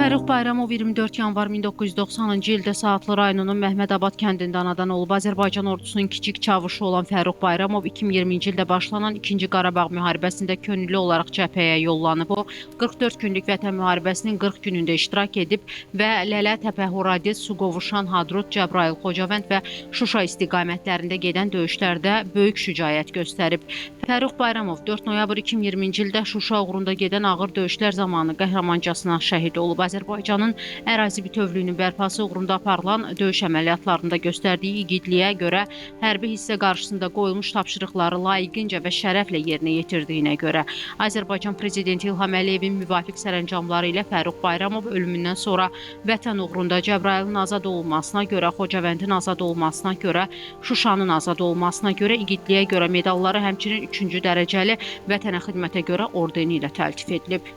Fərrux Bayramov 24 yanvar 1990-cı ildə Saatlı rayonunun Məhmədabad kəndində anadan olub. Azərbaycan ordusunun kiçik çavuşu olan Fərrux Bayramov 2020-ci ildə başlanan 2-ci Qarabağ müharibəsində könüllü olaraq cəbhəyə yollanıb. O, 44 günlük Vətən müharibəsinin 40 günündə iştirak edib və Lələ, Təpəhuradi, Suqovuşan, Hadrut, Cəbrayıl, Xocavənd və Şuşa istiqamətlərində gedən döyüşlərdə böyük şücaət göstərib. Fərrux Bayramov 4 noyabr 2020-ci ildə Şuşa uğrunda gedən ağır döyüşlər zamanı qəhrəmancasına şəhid olub. Azərbaycanın ərazi bütövlüyünün bərpası uğrunda aparılan döyüş əməliyyatlarında göstərdiyi igidliyə görə hərbi hissə qarşısında qoyulmuş tapşırıqları layiqincə və şərəflə yerinə yetirdiyinə görə Azərbaycan Prezidenti İlham Əliyevin müvafiq sərəncamları ilə Fərrux Bayramov ölümündən sonra Vətən uğrunda Cəbrayılın azad olunmasına görə, Xocavəndin azad olunmasına görə, Şuşanın azad olunmasına görə, igidliyə görə medalları, həmçinin 3-cü dərəcəli Vətənə xidmətə görə ordeni ilə təltif edilib.